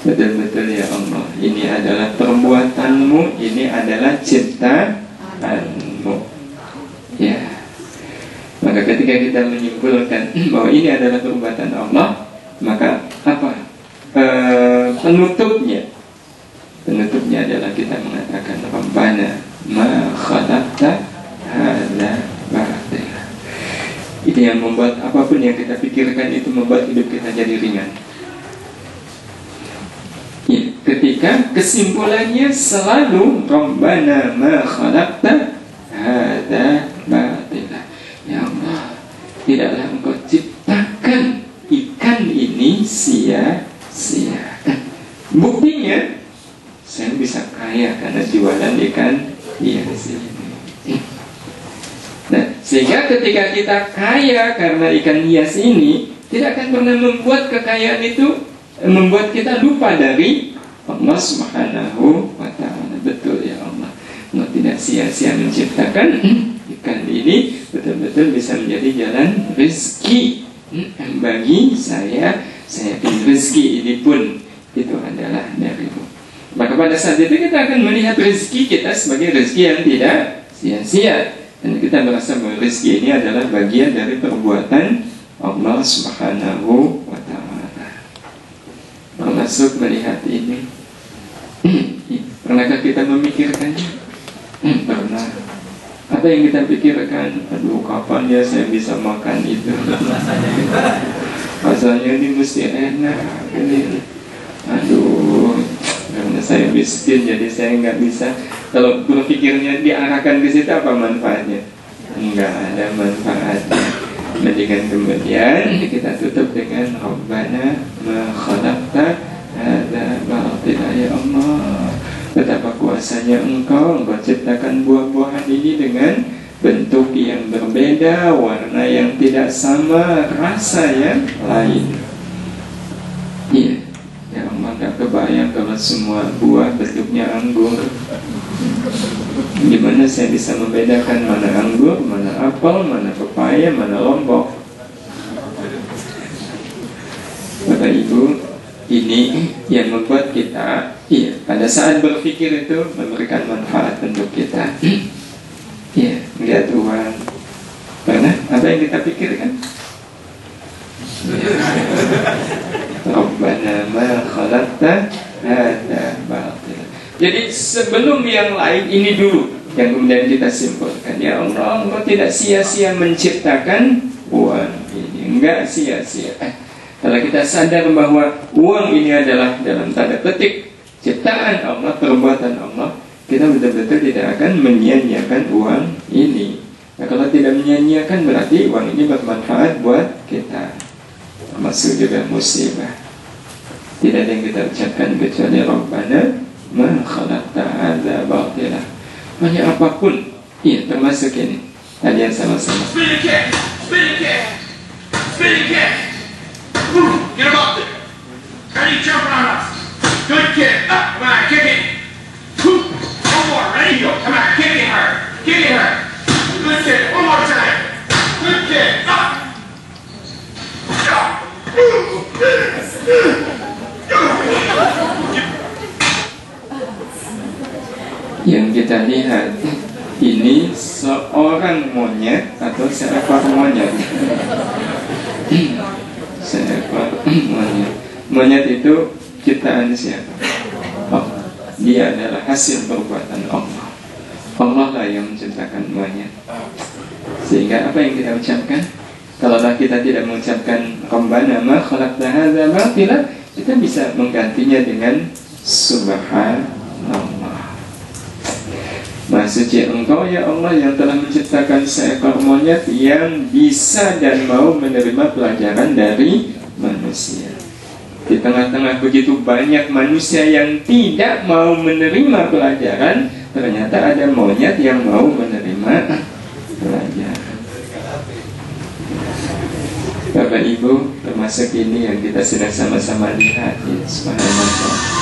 Speaker 1: Betul-betul ya Allah, ini adalah perbuatanmu, ini adalah ciptaanmu. Ya, maka ketika kita menyimpulkan bahwa ini adalah perbuatan Allah, maka apa penutupnya? Penutupnya adalah kita mengatakan Rabbana ma khalaqta hadza batila. Itu yang membuat apapun yang kita pikirkan itu membuat hidup kita jadi ringan. Ya, ketika kesimpulannya selalu Rabbana ma khalaqta hadza batila. Ya Allah, tidaklah Engkau ciptakan ikan ini sia-sia. Buktinya saya bisa kaya karena jualan ikan hias ini. Nah, sehingga ketika kita kaya karena ikan hias ini, tidak akan pernah membuat kekayaan itu membuat kita lupa dari Allah Subhanahu wa Ta'ala. Betul ya Allah, Engkau tidak sia-sia menciptakan ikan ini, betul-betul bisa menjadi jalan rezeki bagi saya. Saya pilih rezeki ini pun itu adalah darimu. Maka pada saat itu kita akan melihat rezeki kita sebagai rezeki yang tidak sia-sia, dan kita merasa bahwa rezeki ini adalah bagian dari perbuatan Allah Subhanahu wa Ta'ala. Termasuk melihat ini. Pernahkah kita memikirkannya? Pernah. Apa yang kita pikirkan? Aduh, kapan ya saya bisa makan itu? Rasanya ini mesti enak ini. Aduh, karena saya miskin jadi saya nggak bisa. Kalau berpikirnya diarahkan ke situ, apa manfaatnya? Nggak ada manfaatnya. Mendingan kemudian kita tutup dengan Rabbana ma khalaqta hadza batila. Ya Allah, betapa kuasanya Engkau ciptakan buah-buahan ini dengan bentuk yang berbeda, warna yang tidak sama, rasa yang lain. Iya, ya Allah, gak kebayang kalau semua buah bentuknya anggur. Gimana saya bisa membedakan mana anggur, mana apel, mana pepaya, mana lombok? Bapak Ibu, ini yang membuat kita, pada saat berpikir itu memberikan manfaat untuk kita. Melihat uang. Karena apa yang kita pikirkan? Rabbana ma khalaqta hadza batila. Jadi sebelum yang lain ini dulu, Yang kemudian kita simpulkan, ya Allah, Engkau tidak sia-sia menciptakan uang ini. Enggak sia-sia. Kalau kita sadar bahwa uang ini adalah dalam tanda petik ciptaan Allah, perbuatan Allah, kita betul-betul tidak akan menyia-nyiakan uang ini. Nah, kalau tidak menyia-nyiakan berarti uang ini bermanfaat buat kita. Termasuk juga musibah. Tidak ada yang kita ucapkan kecuali Rabbana ma khalaqta hadza batila. Hanya apapun, iya termasuk ini. Kalian sama-sama.
Speaker 2: Spin the cat, spin the cat, spin the cat. Get him up there. Ready, jumping on us. Good kid. Up, come on, kick it. One more, ready, go. Come on, kick it hard. Kick it hard. Good kid, one more time. Good kid. Up.
Speaker 1: Yang kita lihat ini seorang monyet atau seekor monyet. Seekor monyet. Monyet itu ciptaan siapa? Oh, dia adalah hasil perbuatan Allah. Allah lah yang menciptakan monyet. Sehingga apa yang kita ucapkan? Kalaulah kita tidak mengucapkan Rabbana ma khalaqta hadza batila, kita bisa menggantinya dengan Subhanallah. Maha suci Engkau ya Allah yang telah menciptakan seekor monyet yang bisa dan mau menerima pelajaran dari manusia. Di tengah-tengah begitu banyak manusia yang tidak mau menerima pelajaran, ternyata ada monyet yang mau menerima pelajaran. Bapak Ibu, termasuk ini yang kita sedang sama-sama lihat, ya, subhanallah.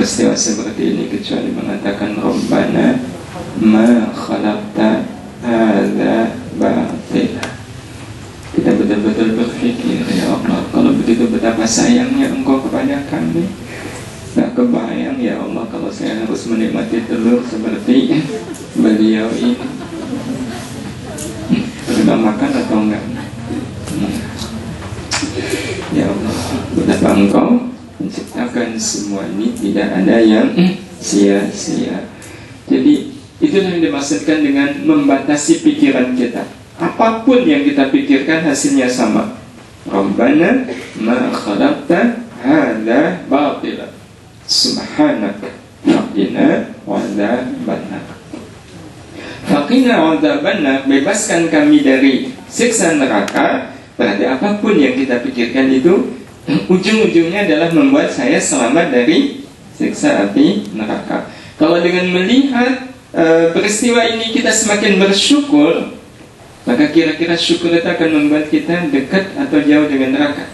Speaker 1: peristiwa seperti ini kecuali mengatakan Rabbana ma khalaqta hadza batila. Kita betul-betul berpikir, ya Allah, kalau begitu betapa sayangnya Engkau kepada kami. Gak kebayang ya Allah kalau saya harus menikmati telur seperti beliau ini. Sudah makan atau enggak? Ya Allah, betapa Engkau menciptakan semua ini, tidak ada yang sia-sia. Jadi itulah yang dimaksudkan dengan membatasi pikiran kita. Apapun yang kita pikirkan hasilnya sama. Rabbana ma khalaqta hadza batila subhanaka faqina wadzabannar. Faqina adzabannar, bebaskan kami dari siksa neraka. Berarti apapun yang kita pikirkan itu ujung-ujungnya adalah membuat saya selamat dari siksa api neraka. Kalau dengan melihat peristiwa ini kita semakin bersyukur, maka kira-kira syukur itu akan membuat kita dekat atau jauh dengan neraka.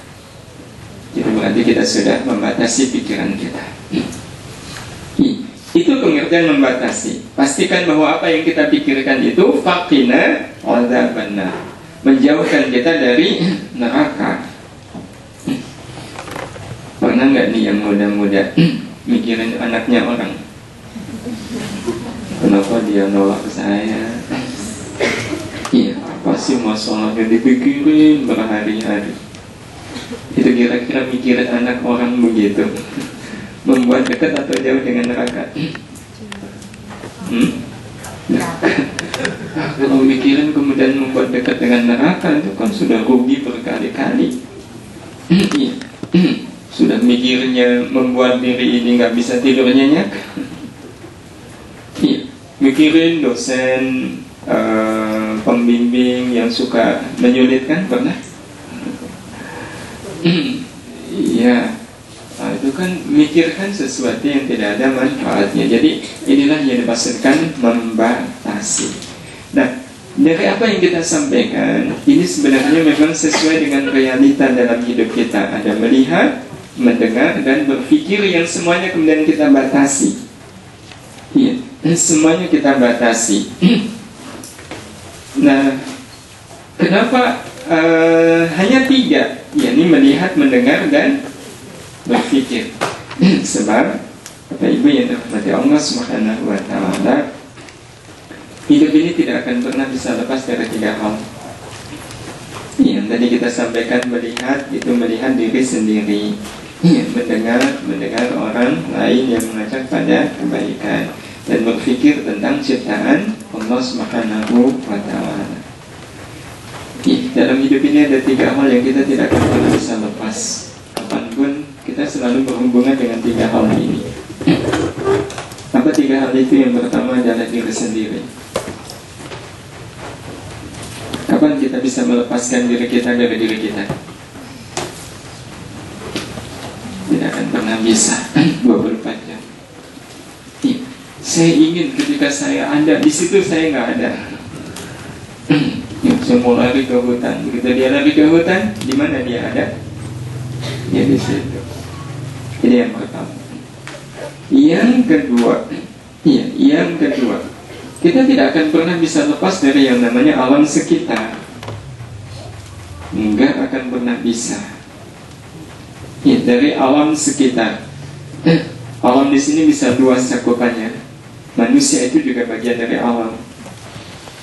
Speaker 1: Jadi berarti kita sudah membatasi pikiran kita. Itu pengertian membatasi. Pastikan bahwa apa yang kita pikirkan itu faqina adzabannar, menjauhkan kita dari neraka. Pernah nggak nih yang muda-muda mikirin anaknya orang? Kenapa dia nolak saya? Iya, apa sih masalahnya, dipikirin berhari-hari. Itu kira-kira mikirin anak orang begitu membuat dekat atau jauh dengan neraka? Kalau mikirin kemudian membuat dekat dengan neraka, itu kan sudah rugi berkali-kali. Sudah mikirnya membuat diri ini nggak bisa tidur nyenyak. Mikirin dosen pembimbing yang suka menyulitkan, pernah? Iya. Nah, itu kan mikirkan sesuatu yang tidak ada manfaatnya. Jadi inilah yang dimaksudkan membatasi. Nah, dari apa yang kita sampaikan, ini sebenarnya memang sesuai dengan realita dalam hidup kita. Ada melihat, mendengar, dan berpikir yang semuanya kemudian kita batasi. Iya, semuanya kita batasi. Nah, kenapa hanya 3? Yakni melihat, mendengar, dan berpikir. Sebab Bapak Ibu yang dirahmati Allah Subhanahu wa taala, hidup ini tidak akan pernah bisa lepas dari 3 hal. Yang tadi kita sampaikan, melihat itu melihat diri sendiri. Mendengar orang lain yang mengajak pada kebaikan, dan berpikir tentang ciptaan Allah Subhanahu wa taala. Dalam hidup ini ada 3 hal yang kita tidak akan pernah bisa lepas. Kapanpun kita selalu berhubungan dengan 3 hal ini. Apa 3 hal itu? Yang pertama adalah diri sendiri. Kapan kita bisa melepaskan diri kita dari diri kita? Tidak akan pernah bisa. 24 jam. Saya ingin ketika saya ada di situ, saya nggak ada. Saya mau lari ke hutan. Ketika dia lari ke hutan, di mana dia ada? Ya di situ. Ini yang pertama. Yang kedua, kita tidak akan pernah bisa lepas dari yang namanya alam sekitar. Enggak akan pernah bisa. Ya, dari alam sekitar. Alam di sini bisa luas cakupannya. Manusia itu juga bagian dari alam.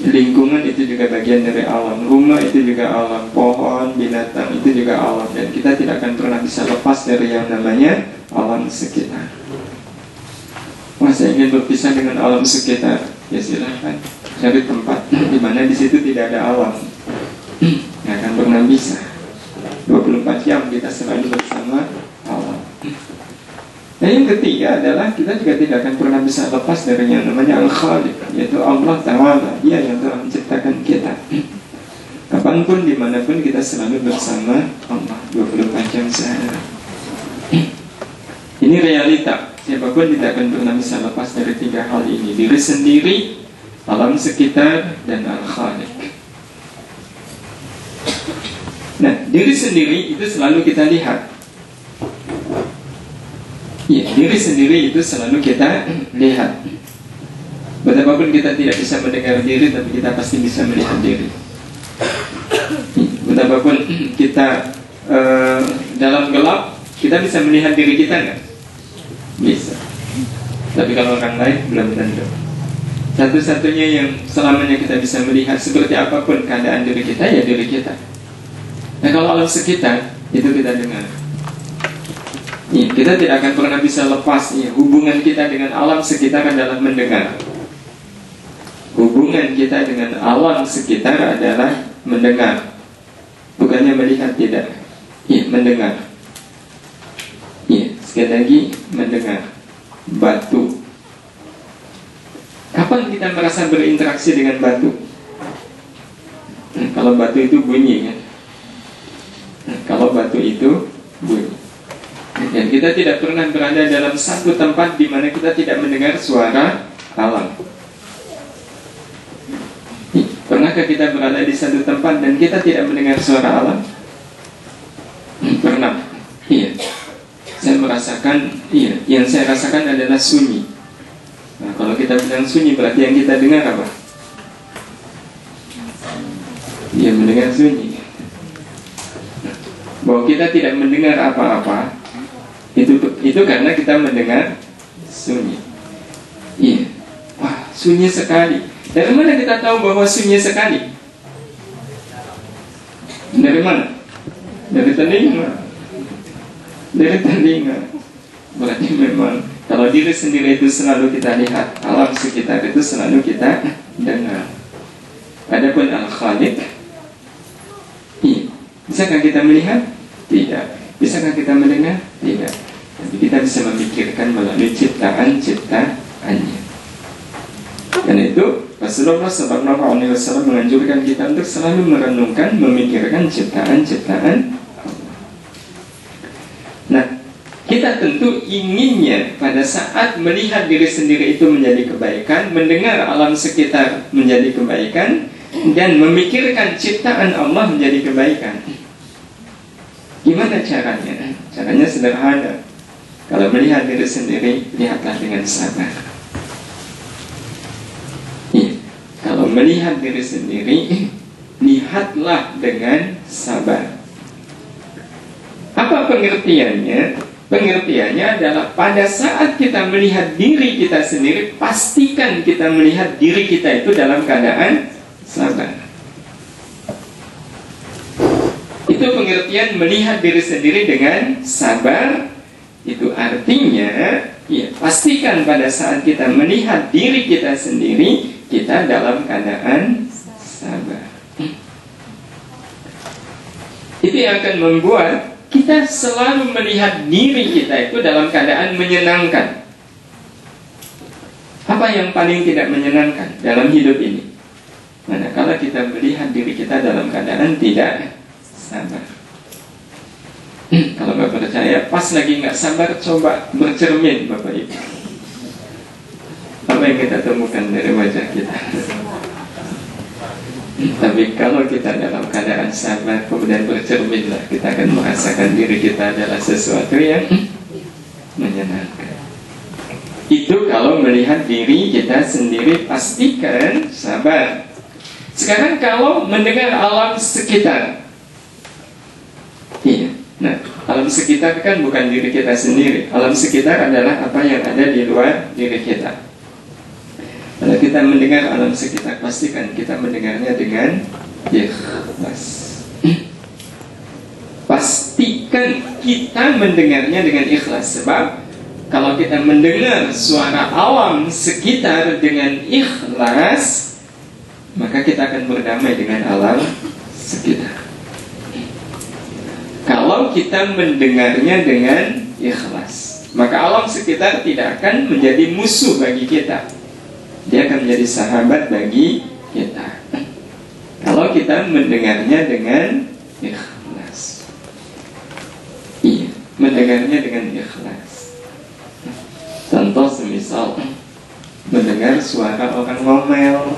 Speaker 1: Lingkungan itu juga bagian dari alam. Rumah itu juga alam. Pohon, binatang itu juga alam. Dan kita tidak akan pernah bisa lepas dari yang namanya alam sekitar. Saya ingin berpisah dengan alam sekitar. Ya silahkan cari tempat di mana di situ tidak ada alam. Nggak akan pernah bisa. 24 jam kita selalu bersama alam. Nah, yang ketiga adalah kita juga tidak akan pernah bisa lepas dari yang namanya Al-Khaliq, yaitu Allah Ta'ala. Dia yang telah menciptakan kita. Kapanpun, dimanapun, kita selalu bersama Allah 24 jam sehari. Ini realita. Siapapun tidak akan pernah bisa lepas dari 3 hal ini: diri sendiri, alam sekitar, dan Al-Khaliq. Nah, diri sendiri itu selalu kita lihat. Ya, diri sendiri itu selalu kita lihat. Betapapun kita tidak bisa mendengar diri, tapi kita pasti bisa melihat diri. Betapapun kita dalam gelap, kita bisa melihat diri kita nggak? Bisa. Tapi kalau orang lain belum tentu. Satu-satunya yang selamanya kita bisa melihat seperti apapun keadaan diri kita, ya diri kita. Nah, kalau alam sekitar itu kita dengar. Ya, kita tidak akan pernah bisa lepas. Ya, hubungan kita dengan alam sekitar adalah mendengar. Hubungan kita dengan alam sekitar adalah mendengar, bukannya melihat, tidak. Ya, mendengar. Ya, sekali lagi mendengar. Batu. Kapan Kapan kita merasa berinteraksi dengan batu? Kalau batu itu bunyi ya. Kalau batu itu bunyi. Dan kita tidak pernah berada dalam satu tempat di mana kita tidak mendengar suara alam. Pernahkah kita berada di satu tempat dan kita tidak mendengar suara alam? Pernah. Iya. Saya merasakan, iya, yang saya rasakan adalah sunyi. Nah, kalau kita bilang sunyi berarti yang kita dengar apa? Iya, mendengar sunyi. Bahwa kita tidak mendengar apa-apa, itu karena kita mendengar sunyi. Iya. Wah, sunyi sekali. Dari mana kita tahu bahwa sunyi sekali? Dari mana? Dari telinga. Dari telinga. Berarti memang kalau diri sendiri itu selalu kita lihat, alam sekitar itu selalu kita dengar. Adapun al-khaliq, bisakah kita melihat? Tidak. Bisakah kita mendengar? Tidak. Tapi kita bisa memikirkan melalui ciptaan-ciptaannya. Dan itu Rasulullah SAW menganjurkan kita untuk selalu merenungkan, memikirkan ciptaan-ciptaan Allah. Nah, kita tentu inginnya pada saat melihat diri sendiri itu menjadi kebaikan, mendengar alam sekitar menjadi kebaikan, dan memikirkan ciptaan Allah menjadi kebaikan. Gimana caranya? Caranya sederhana. Kalau melihat diri sendiri, lihatlah dengan sabar. Kalau melihat diri sendiri, lihatlah dengan sabar. Apa pengertiannya? Pengertiannya adalah pada saat kita melihat diri kita sendiri, pastikan kita melihat diri kita itu dalam keadaan sabar. Itu pengertian melihat diri sendiri dengan sabar. Itu artinya, ya, pastikan pada saat kita melihat diri kita sendiri, kita dalam keadaan sabar. Itu yang akan membuat kita selalu melihat diri kita itu dalam keadaan menyenangkan. Apa yang paling tidak menyenangkan dalam hidup ini? Manakala kita melihat diri kita dalam keadaan tidak sabar. Kalau nggak percaya, pas lagi nggak sabar, coba bercermin Bapak Ibu. Apa yang kita temukan dari wajah kita? Tapi kalau kita dalam keadaan sabar, kemudian bercerminlah, kita akan merasakan diri kita adalah sesuatu yang menyenangkan. Itu kalau melihat diri kita sendiri, pastikan sabar. Sekarang kalau mendengar alam sekitar, iya. Nah, alam sekitar kan bukan diri kita sendiri. Alam sekitar adalah apa yang ada di luar diri kita. Kalau kita mendengar alam sekitar, pastikan kita mendengarnya dengan ikhlas. Pastikan kita mendengarnya dengan ikhlas. Sebab kalau kita mendengar suara alam sekitar dengan ikhlas, maka kita akan berdamai dengan alam sekitar. Kalau kita mendengarnya dengan ikhlas, maka alam sekitar tidak akan menjadi musuh bagi kita. Dia akan menjadi sahabat bagi kita. Kalau kita mendengarnya dengan ikhlas. Iya, mendengarnya dengan ikhlas. Contoh semisal mendengar suara orang ngomel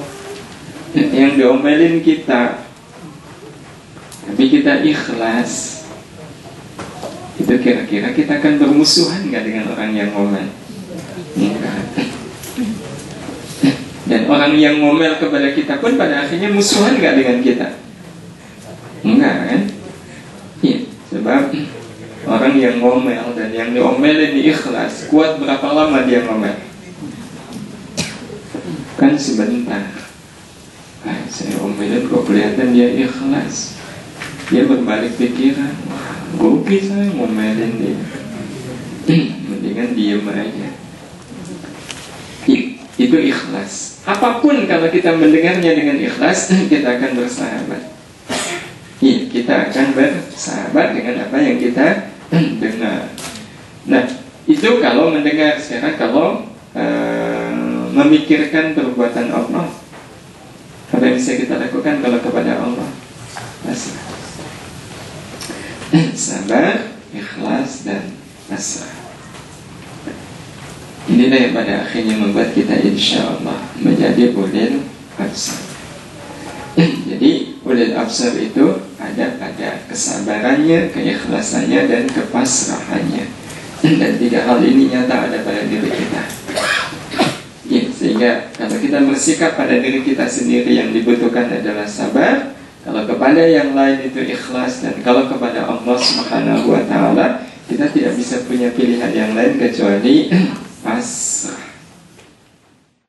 Speaker 1: yang diomelin kita, tapi kita ikhlas. Itu kira-kira kita akan bermusuhan nggak dengan orang yang ngomel? Enggak. Dan orang yang ngomel kepada kita pun pada akhirnya musuhan nggak dengan kita? Enggak kan? Iya, sebab orang yang ngomel dan yang diomelin ikhlas, kuat berapa lama dia ngomel? Kan sebentar. Saya omelin kok kelihatan dia ikhlas. Dia berbalik pikiran, rugi saya ngomelin dia. Mendingan diem aja. Itu ikhlas. Apapun kalau kita mendengarnya dengan ikhlas, kita akan bersahabat. Kita akan bersahabat dengan apa yang kita dengar. Nah, itu kalau mendengar. Sekarang kalau memikirkan perbuatan Allah. Apa yang bisa kita lakukan kalau kepada Allah? Pasrah. Sabar, ikhlas, dan pasrah. Inilah yang pada akhirnya membuat kita insya Allah menjadi ulil absar. Jadi ulil absar itu ada pada kesabarannya, keikhlasannya, dan kepasrahannya. Dan tiga hal ini nyata ada pada diri kita. Ya, sehingga kalau kita bersikap pada diri kita sendiri, yang dibutuhkan adalah sabar. Kalau kepada yang lain itu ikhlas. Dan kalau kepada Allah Subhanahu wa ta'ala, kita tidak bisa punya pilihan yang lain kecuali pasrah.